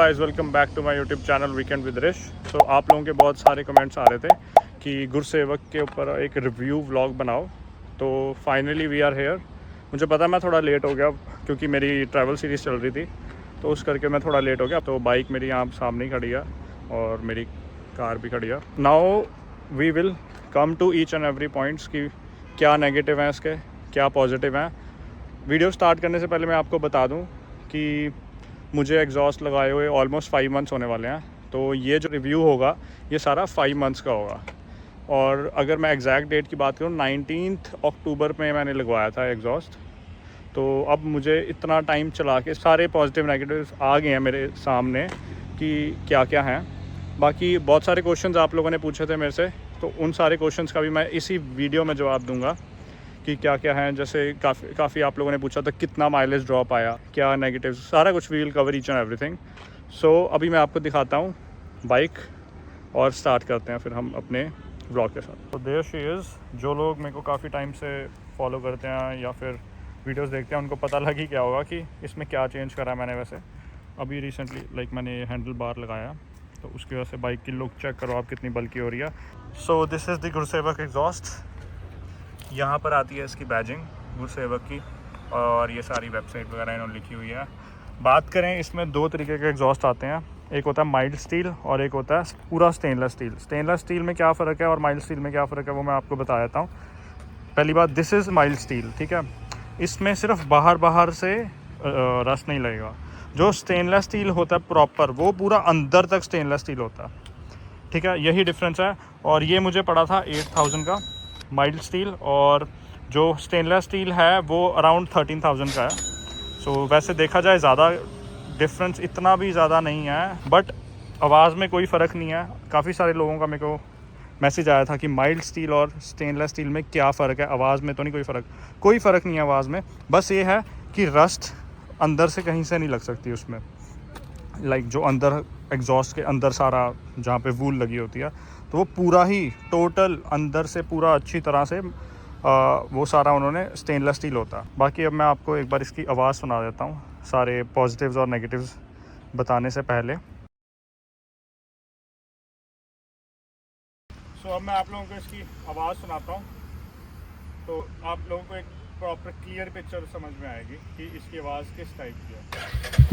Guys, welcome back to my YouTube channel weekend with Rish. So आप लोगों के बहुत सारे कमेंट्स आ रहे थे कि गुरसेवक के ऊपर एक रिव्यू व्लॉग बनाओ। तो फाइनली वी आर हेयर। मुझे पता मैं थोड़ा लेट हो गया क्योंकि मेरी ट्रैवल सीरीज़ चल रही थी, तो उस करके मैं थोड़ा लेट हो गया। तो बाइक मेरी यहाँ सामने ही खड़ी है और मेरी कार भी खड़ी है। Now we will come to each and every points कि क्या नेगेटिव हैं इसके, क्या पॉजिटिव हैं। वीडियो स्टार्ट करने से पहले मैं आपको बता दूं कि मुझे एग्जॉस्ट लगाए हुए ऑलमोस्ट 5 मंथ्स होने वाले हैं। तो ये जो रिव्यू होगा ये सारा 5 मंथ्स का होगा। और अगर मैं एग्जैक्ट डेट की बात करूँ, 19 अक्टूबर में मैंने लगवाया था एग्जॉस्ट। तो अब मुझे इतना टाइम चला के सारे पॉजिटिव नेगेटिव्स आ गए हैं मेरे सामने कि क्या क्या हैं। बाकी बहुत सारे क्वेश्चंस आप लोगों ने पूछे थे मेरे से, तो उन सारे क्वेश्चंस का भी मैं इसी वीडियो में जवाब दूंगा कि क्या क्या है। जैसे काफ़ी आप लोगों ने पूछा था कितना माइलेज ड्रॉप आया, क्या नेगेटिव, सारा कुछ we will cover each and everything. So अभी मैं आपको दिखाता हूँ बाइक और स्टार्ट करते हैं फिर हम अपने व्लॉग के साथ। तो देयर शी इज़। जो लोग मेरे को काफ़ी टाइम से फॉलो करते हैं या फिर वीडियोस देखते हैं उनको पता लग ही क्या होगा कि इसमें क्या चेंज करा मैंने। वैसे अभी रिसेंटली मैंने हैंडल बार लगाया, तो उसकी वजह से बाइक की लुक चेक करो आप कितनी बल्कि हो रही है। सो दिस इज़ द गुरसेवक एग्जॉस्ट। यहाँ पर आती है इसकी बैजिंग गुरसेवक की, और ये सारी वेबसाइट वगैरह इन्होंने लिखी हुई है। बात करें, इसमें 2 तरीके के एग्जॉस्ट आते हैं। एक होता है माइल्ड स्टील और एक होता है पूरा स्टेनलेस स्टील। स्टेनलेस स्टील में क्या फ़र्क है और माइल्ड स्टील में क्या फ़र्क है वो मैं आपको बता देता हूँ। पहली बात, दिस इज़ माइल्ड स्टील, ठीक है। इसमें सिर्फ बाहर से रस्ट नहीं लगेगा। जो स्टेनलेस स्टील होता है प्रॉपर, वो पूरा अंदर तक स्टेनलेस स्टील होता है, ठीक है। यही डिफरेंस है। और ये मुझे पड़ा था 8000 का माइल्ड स्टील, और जो स्टेनलेस स्टील है वो अराउंड 13000 का है। सो वैसे देखा जाए ज़्यादा डिफरेंस इतना भी ज़्यादा नहीं है, बट आवाज़ में कोई फ़र्क नहीं है। काफ़ी सारे लोगों का मेरे को मैसेज आया था कि माइल्ड स्टील और स्टेनलेस स्टील में क्या फ़र्क है। आवाज़ में तो नहीं कोई फ़र्क नहीं है आवाज़ में। बस ये है कि रस्ट अंदर से कहीं से नहीं लग सकती उसमें। जो अंदर एग्जॉस्ट के अंदर सारा जहाँ पे वूल लगी होती है, तो वो पूरा ही टोटल अंदर से पूरा अच्छी तरह से वो सारा उन्होंने स्टेनलेस स्टील होता। बाकी अब मैं आपको एक बार इसकी आवाज़ सुना देता हूँ सारे पॉजिटिव्स और नेगेटिव्स बताने से पहले। सो अब मैं आप लोगों को इसकी आवाज़ सुनाता हूँ, तो आप लोगों को एक प्रॉपर क्लियर पिक्चर समझ में आएगी कि इसकी आवाज़ किस टाइप की है।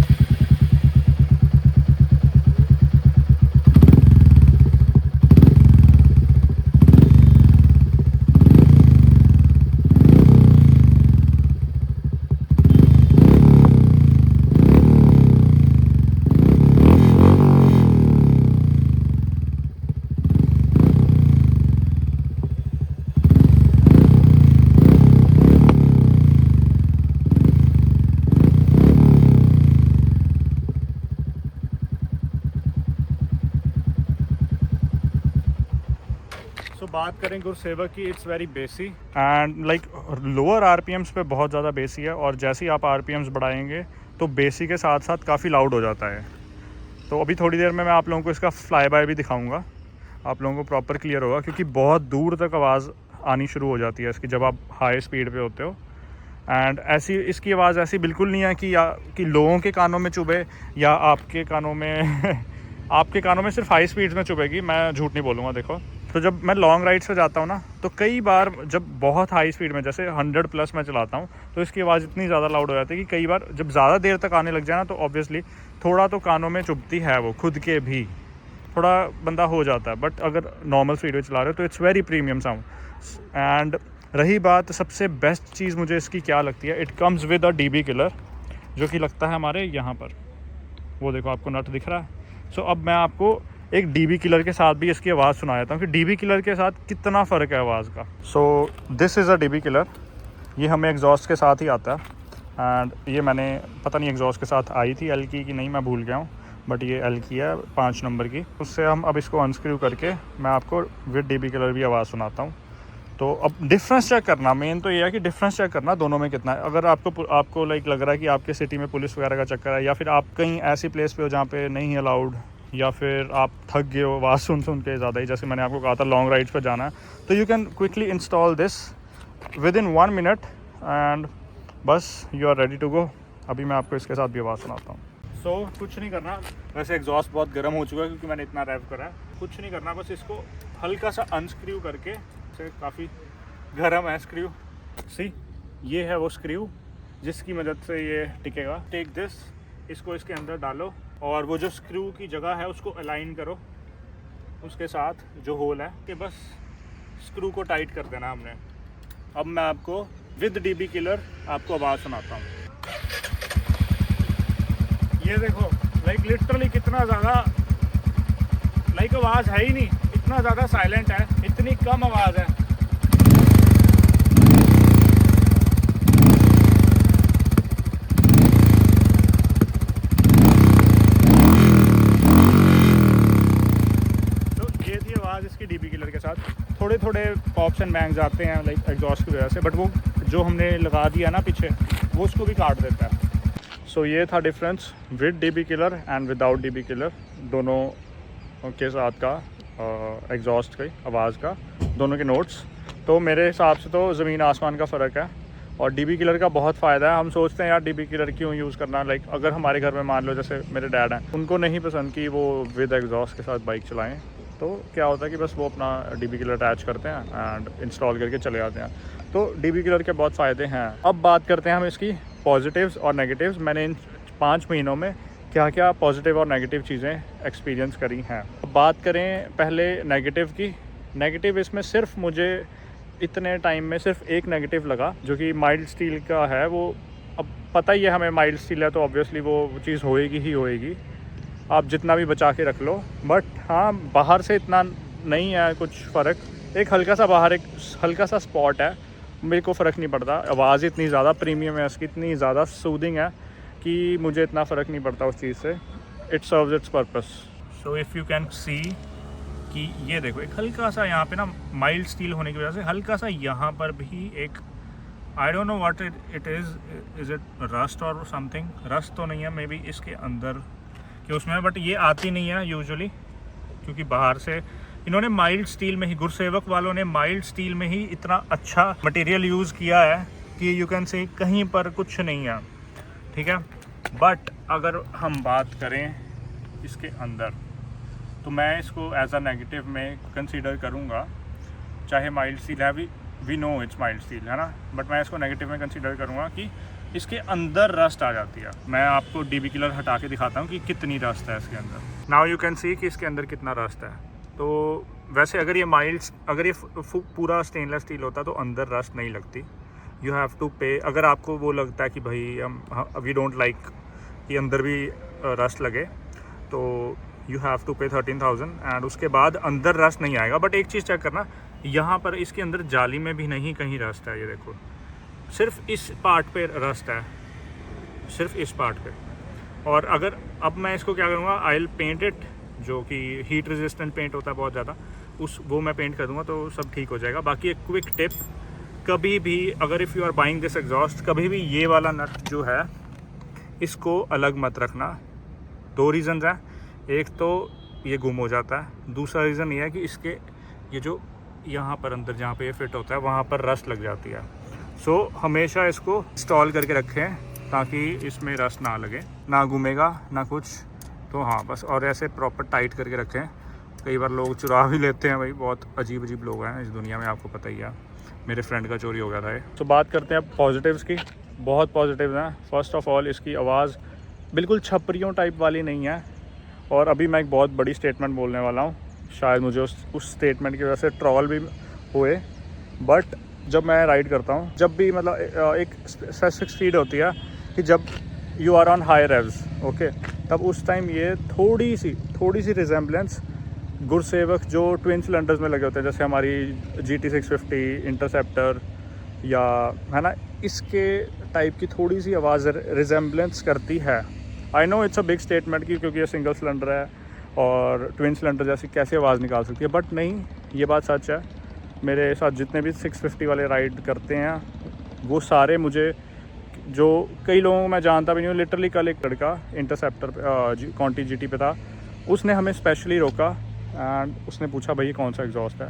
बात करें गुरसेवक की, इट्स वेरी बेसी एंड लोअर आरपीएम्स पे बहुत ज़्यादा बेसी है, और जैसे ही आप आरपीएम्स बढ़ाएंगे तो बेसी के साथ साथ काफ़ी लाउड हो जाता है। तो अभी थोड़ी देर में मैं आप लोगों को इसका फ्लाई बाय भी दिखाऊंगा, आप लोगों को प्रॉपर क्लियर होगा, क्योंकि बहुत दूर तक आवाज़ आनी शुरू हो जाती है इसकी जब आप हाई स्पीड पे होते हो। एंड ऐसी इसकी आवाज़ ऐसी बिल्कुल नहीं है कि लोगों के कानों में चुभे या आपके कानों में आपके कानों में सिर्फ हाई स्पीड्स में चुभेगी, मैं झूठ नहीं बोलूँगा। देखो, तो जब मैं लॉन्ग राइड्स पे जाता हूँ ना, तो कई बार जब बहुत हाई स्पीड में जैसे 100+ मैं चलाता हूँ, तो इसकी आवाज़ इतनी ज़्यादा लाउड हो जाती है कि कई बार जब ज़्यादा देर तक आने लग जाए ना, तो ऑब्वियसली थोड़ा तो कानों में चुभती है, वो खुद के भी थोड़ा बंदा हो जाता है। बट अगर नॉर्मल स्पीड में चला रहे हो तो it's very premium sound. And रही बात सबसे बेस्ट चीज़ मुझे इसकी क्या लगती है, it comes with a dB killer, जो कि लगता है हमारे यहाँ पर, वो देखो आपको नट दिख रहा है। सो अब मैं आपको एक डीबी किलर के साथ भी इसकी आवाज़ सुना देता हूँ कि डीबी किलर के साथ कितना फ़र्क है आवाज़ का। सो this is a dB killer. ये हमें एग्जॉस्ट के साथ ही आता है, एंड ये मैंने पता नहीं एग्जॉस्ट के साथ आई थी एल की नहीं, मैं भूल गया हूँ, बट ये एल की है 5 नंबर की। उससे हम अब इसको अनस्क्रू करके मैं आपको विद डीबी किलर भी आवाज़ सुनाता हूँ। तो अब डिफरेंस चेक करना, मेन तो ये है कि डिफरेंस चेक करना दोनों में कितना है। अगर आपको लग रहा है कि आपके सिटी में पुलिस वगैरह का चक्कर है, या फिर आप कहीं ऐसी प्लेस पे हो जहाँ पे नहीं अलाउड, या फिर आप थक गए हो आवाज़ सुन के ज़्यादा ही, जैसे मैंने आपको कहा था लॉन्ग राइड्स पे जाना है, तो you can quickly install this within 1 minute and बस you are ready to go. अभी मैं आपको इसके साथ भी आवाज़ सुनाता हूँ। सो कुछ नहीं करना, वैसे एग्जॉस्ट बहुत गर्म हो चुका है क्योंकि मैंने इतना रैप करा है। कुछ नहीं करना, बस इसको हल्का सा अनस्क्रू करके, से काफ़ी गर्म है स्क्रू, सी ये है वो स्क्रू जिसकी मदद से ये टिकेगा। टेक दिस, इसको इसके अंदर डालो और वो जो स्क्रू की जगह है उसको अलाइन करो उसके साथ जो होल है, कि बस स्क्रू को टाइट कर देना हमने। अब मैं आपको विद डीबी किलर आपको आवाज़ सुनाता हूँ। ये देखो, लाइक लिटरली कितना ज़्यादा, लाइक आवाज़ है ही नहीं, इतना ज़्यादा साइलेंट है, इतनी कम आवाज़ है। इसकी डीबी किलर के साथ थोड़े थोड़े पॉप्स एंड बैंग्स आते हैं लाइक एग्जॉस्ट की वजह से, बट वो जो हमने लगा दिया ना पीछे, वो उसको भी काट देता है। सो ये था difference with dB killer and without dB killer, दोनों के साथ का एग्जॉस्ट की आवाज़ का, दोनों के नोट्स। तो मेरे हिसाब से तो ज़मीन आसमान का फ़र्क है। और डीबी किलर का बहुत फ़ायदा है। हम सोचते हैं यार डीबी किलर क्यों यूज़ करना, लाइक अगर हमारे घर में मान लो जैसे मेरे डैड हैं, उनको नहीं पसंद कि वो विद एग्जॉस्ट के साथ बाइक चलाएँ, तो क्या होता है कि बस वो अपना डीबी किलर अटैच करते हैं एंड इंस्टॉल करके चले जाते हैं। तो डीबी किलर के बहुत फ़ायदे हैं। अब बात करते हैं हम इसकी पॉजिटिव्स और नेगेटिव्स। मैंने इन 5 महीनों में क्या क्या पॉजिटिव और नेगेटिव चीज़ें एक्सपीरियंस करी हैं। बात करें पहले नेगेटिव की। नेगेटिव इसमें सिर्फ मुझे इतने टाइम में सिर्फ एक नेगेटिव लगा, जो कि माइल्ड स्टील का है। वो अब पता ही है हमें, माइल्ड स्टील है तो ऑब्वियसली वो चीज़ होएगी ही होएगी, आप जितना भी बचा के रख लो। बट हाँ, बाहर से इतना नहीं है कुछ फ़र्क। एक हल्का सा बाहर एक हल्का सा स्पॉट है, मेरे को फ़र्क नहीं पड़ता। आवाज़ इतनी ज़्यादा प्रीमियम है इसकी, इतनी ज़्यादा सूदिंग है कि मुझे इतना फ़र्क नहीं पड़ता उस चीज़ से। It serves it's purpose. So if you can see कि ये देखो, एक हल्का सा यहाँ पे ना माइल्ड स्टील होने की वजह से हल्का सा यहाँ पर भी एक, I don't know what it is it rust और समथिंग। रस्ट तो नहीं है मे बी इसके अंदर कि उसमें, बट ये आती नहीं है यूजुअली, क्योंकि बाहर से इन्होंने माइल्ड स्टील में ही, गुरसेवक वालों ने माइल्ड स्टील में ही इतना अच्छा मटेरियल यूज़ किया है कि यू कैन से कहीं पर कुछ नहीं है, ठीक है। बट अगर हम बात करें इसके अंदर, तो मैं इसको एज अ नेगेटिव में कंसीडर करूँगा। चाहे माइल्ड स्टील है, we know it's mild steel है ना, बट मैं इसको नेगेटिव में कंसीडर करूँगा कि इसके अंदर रस्ट आ जाती है। मैं आपको डीबी किलर हटा के दिखाता हूँ कि कितनी रस्ट है इसके अंदर। नाउ यू कैन सी कि इसके अंदर कितना रस्ट है। तो वैसे अगर ये पूरा स्टेनलेस स्टील होता तो अंदर रस्ट नहीं लगती। यू हैव टू पे, अगर आपको वो लगता है कि भाई वी डोंट लाइक कि अंदर भी रस्ट लगे, तो यू हैव टू पे 13,000 एंड उसके बाद अंदर रस्ट नहीं आएगा। बट एक चीज़ चेक करना, यहाँ पर इसके अंदर जाली में भी नहीं कहीं रस्ट है। ये देखो, सिर्फ इस पार्ट पे रस्ट है, सिर्फ इस पार्ट पे। और अगर अब मैं इसको क्या करूँगा, आई विल पेंट इट, जो कि हीट रेजिस्टेंट पेंट होता है बहुत ज़्यादा, वो मैं पेंट कर दूँगा तो सब ठीक हो जाएगा। बाकी एक क्विक टिप, कभी भी अगर if you are buying this exhaust, कभी भी ये वाला नट जो है इसको अलग मत रखना। 2 रीज़न्स हैं। एक तो ये गुम हो जाता है, दूसरा रीज़न ये है कि इसके ये जो यहाँ पर अंदर जहाँ पे ये फिट होता है वहाँ पर रस्ट लग जाती है। सो हमेशा इसको इंस्टॉल करके रखें ताकि इसमें रस्ट ना लगे, ना घूमेगा ना कुछ। तो हाँ बस, और ऐसे प्रॉपर टाइट करके रखें। कई बार लोग चुरा भी लेते हैं भाई, बहुत अजीब अजीब लोग हैं इस दुनिया में, आपको पता ही है। मेरे फ्रेंड का चोरी हो गया था ये। तो बात करते हैं अब पॉजिटिव्स की। बहुत पॉजिटिव्स हैं। फर्स्ट ऑफ ऑल इसकी आवाज़ बिल्कुल छपरियों टाइप वाली नहीं है। और अभी मैं एक बहुत बड़ी स्टेटमेंट बोलने वाला हूँ, शायद मुझे उस स्टेटमेंट की वजह से ट्रॉल भी हुए, बट जब मैं राइड करता हूँ, जब भी मतलब एक स्पेसिफिक स्पीड होती है कि जब you are on high revs, okay, तब उस टाइम ये थोड़ी सी रिजेम्बलेंस गुरसेवक जो ट्विन सिलेंडर्स में लगे होते हैं, जैसे हमारी GT 650 इंटरसेप्टर या है ना, इसके टाइप की थोड़ी सी आवाज़ रिजेम्बलेंस करती है। I know it's a big statement की, क्योंकि ये सिंगल सिलेंडर है और ट्विन सिलेंडर जैसी कैसे आवाज़ निकाल सकती है, बट नहीं, ये बात सच है। मेरे साथ जितने भी 650 वाले राइड करते हैं वो सारे, मुझे जो कई लोगों को मैं जानता भी नहीं हूँ, लिटरली कल एक लड़का इंटरसेप्टर कॉन्टी GT पे था, उसने हमें स्पेशली रोका एंड उसने पूछा भाई कौन सा एग्जॉस्ट है,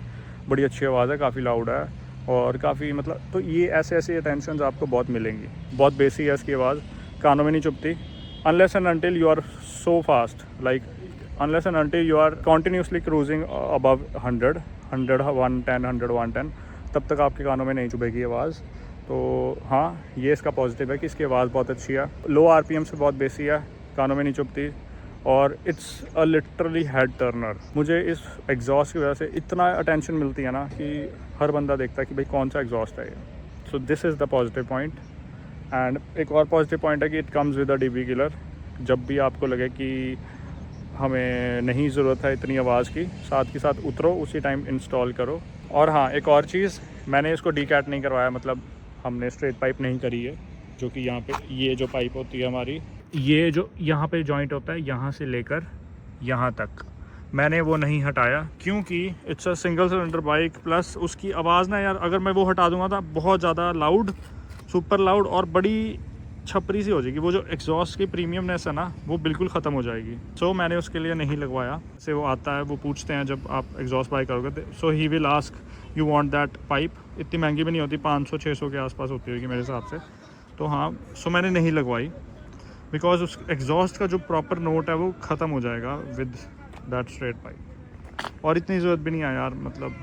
बड़ी अच्छी आवाज़ है, काफ़ी लाउड है और काफ़ी मतलब। तो ये ऐसे अटेंशन आपको बहुत मिलेंगी। बहुत बेसी है इसकी आवाज़, कानों में नहीं चुभती, unless and until you are so fast, like unless and until you are continuously cruising above 100, 110, 110, तब तक आपके कानों में नहीं चुभेगी आवाज़। तो हाँ, ये इसका पॉजिटिव है कि इसकी आवाज़ बहुत अच्छी है, लो आरपीएम से बहुत बेसी है, कानों में नहीं चुभती, और it's a literally head Turner. मुझे इस एग्जॉस्ट की वजह से इतना अटेंशन मिलती है ना कि हर बंदा देखता है कि भाई कौन सा एग्जॉस्ट है ये। सो this is the positive point. And एक और पॉजिटिव पॉइंट है कि it comes with a dB killer. जब भी आपको लगे कि हमें नहीं ज़रूरत है इतनी आवाज़ की, साथ के साथ उतरो उसी टाइम इंस्टॉल करो। और हाँ, एक और चीज़, मैंने इसको डीकैट नहीं करवाया, मतलब हमने स्ट्रेट पाइप नहीं करी है, जो कि यहाँ पे ये जो पाइप होती है हमारी, ये जो यहाँ पे जॉइंट होता है यहाँ से लेकर यहाँ तक, मैंने वो नहीं हटाया, क्योंकि it's a single cylinder bike. Plus उसकी आवाज़ ना यार, अगर मैं वो हटा दूँगा तो बहुत ज़्यादा लाउड, सुपर लाउड और बड़ी छपरी सी हो जाएगी। वो जो एग्जॉस्ट की प्रीमियमनेस है ना, वो बिल्कुल ख़त्म हो जाएगी। सो मैंने उसके लिए नहीं लगवाया। से वो आता है, वो पूछते हैं जब आप एग्जॉस्ट बाई करोगे, so he will ask you want that pipe. इतनी महंगी भी नहीं होती, 500-600 के आसपास होती होगी मेरे हिसाब से। तो हाँ, सो मैंने नहीं लगवाई, बिकॉज उस एग्जॉस्ट का जो प्रॉपर नोट है वो ख़त्म हो जाएगा विद दैट स्ट्रेट पाइप। और इतनी ज़रूरत भी नहीं है यार, मतलब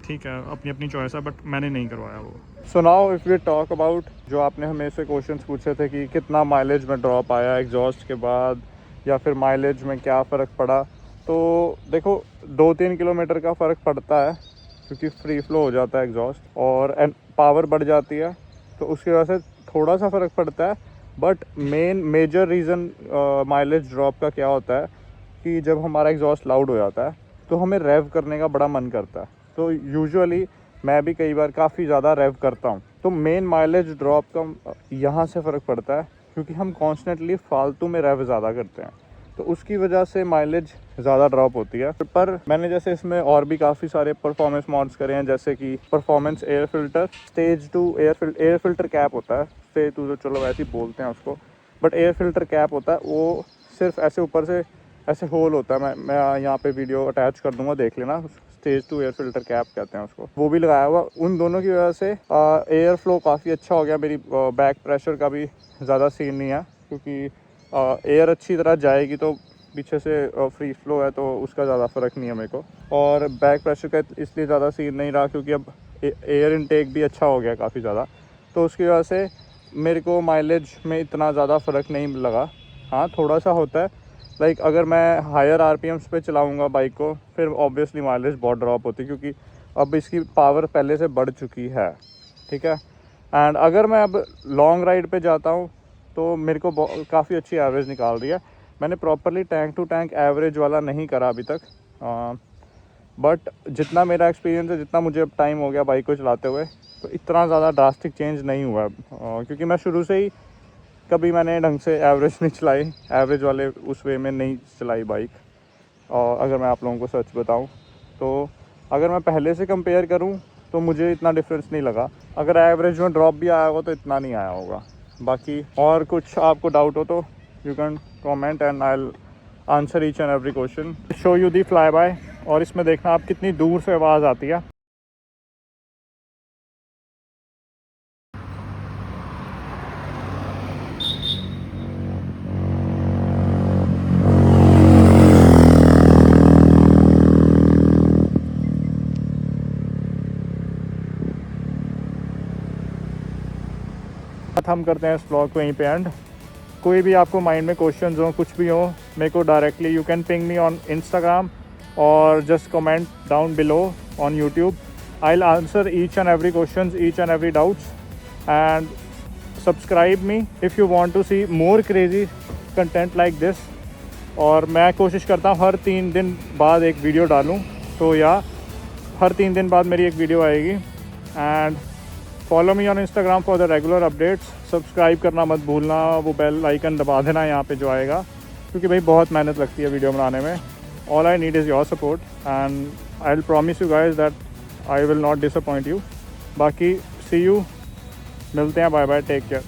ठीक है, अपनी अपनी चॉइस है, बट मैंने नहीं करवाया वो। So now if we talk about, जो आपने हमें से क्वेश्चंस पूछे थे कि कितना माइलेज में ड्रॉप आया एग्जॉस्ट के बाद, या फिर माइलेज में क्या फ़र्क पड़ा, तो देखो 2-3 किलोमीटर का फ़र्क पड़ता है, क्योंकि फ्री फ्लो हो जाता है एग्जॉस्ट और पावर बढ़ जाती है, तो उसकी वजह से थोड़ा सा फ़र्क पड़ता है। But major reason mileage drop का क्या होता है कि जब हमारा एग्जॉस्ट लाउड हो जाता है तो हमें रेव करने का बड़ा मन करता है। तो यूजुअली मैं भी कई बार काफ़ी ज़्यादा रेव करता हूँ, तो मेन माइलेज ड्रॉप का यहाँ से फ़र्क पड़ता है, क्योंकि हम कॉन्स्टेंटली फालतू में रेव ज़्यादा करते हैं, तो उसकी वजह से माइलेज ज़्यादा ड्रॉप होती है। पर मैंने जैसे इसमें और भी काफ़ी सारे परफॉर्मेंस मॉड्स करे हैं, जैसे कि performance air filter, stage 2 air filter cap होता है, स्टेज 2 तो चलो वैसे ही बोलते हैं उसको, बट एयर फिल्टर कैप होता है, वो सिर्फ ऐसे ऊपर से ऐसे होल होता है। मैं यहाँ पे वीडियो अटैच कर दूंगा, देख लेना। स्टेज 2 एयर फिल्टर कैप कहते हैं उसको, वो भी लगाया हुआ। उन दोनों की वजह से एयर फ्लो काफ़ी अच्छा हो गया, मेरी बैक प्रेशर का भी ज़्यादा सीन नहीं है, क्योंकि एयर अच्छी तरह जाएगी तो पीछे से फ्री फ्लो है, तो उसका ज़्यादा फ़र्क नहीं है मेरे को। और बैक प्रेशर का इसलिए ज़्यादा सीन नहीं रहा क्योंकि अब एयर इनटेक भी अच्छा हो गया काफ़ी ज़्यादा, तो उसकी वजह से मेरे को माइलेज में इतना ज़्यादा फ़र्क नहीं लगा। हाँ, थोड़ा सा होता है, लाइक अगर मैं हायर आरपीएम्स पे चलाऊंगा बाइक को, फिर ऑब्वियसली माइलेज बहुत ड्रॉप होती है, क्योंकि अब इसकी पावर पहले से बढ़ चुकी है, ठीक है। एंड अगर मैं अब लॉन्ग राइड पे जाता हूँ तो मेरे को काफ़ी अच्छी एवरेज निकाल रही है। मैंने properly tank to tank average वाला नहीं करा अभी तक, बट जितना मेरा एक्सपीरियंस है, जितना मुझे अब टाइम हो गया बाइक को चलाते हुए, तो इतना ज़्यादा ड्रास्टिक चेंज नहीं हुआ, क्योंकि मैं शुरू से ही कभी मैंने ढंग से एवरेज नहीं चलाई, एवरेज वाले उस वे में नहीं चलाई बाइक। और अगर मैं आप लोगों को सच बताऊं, तो अगर मैं पहले से कंपेयर करूं तो मुझे इतना डिफरेंस नहीं लगा। अगर एवरेज में ड्रॉप भी आया होगा तो इतना नहीं आया होगा। बाकी और कुछ आपको डाउट हो तो you can comment and I will answer each and every question. Show you the fly bye, और इसमें देखना आप कितनी दूर से आवाज़ आती है। हम करते हैं इस ब्लॉग को यहीं पे एंड। कोई भी आपको माइंड में क्वेश्चंस हो, कुछ भी हो, मेरे को directly you can ping me on Instagram और just comment down below on YouTube. I will answer each and every questions, each and every doubts, and subscribe me if you want to see more crazy content like this. और मैं कोशिश करता हूँ हर 3 दिन बाद एक video डालूँ, तो या हर 3 दिन बाद मेरी एक वीडियो आएगी। And follow me on Instagram for the regular updates. Subscribe करना मत भूलना, वो बेल आइकन दबा देना यहाँ पे जो आएगा, क्योंकि भाई बहुत मेहनत लगती है वीडियो बनाने में। All I need is your support and I will promise you guys that I will not disappoint you. बाकी सी यू, मिलते हैं, बाय बाय, टेक केयर।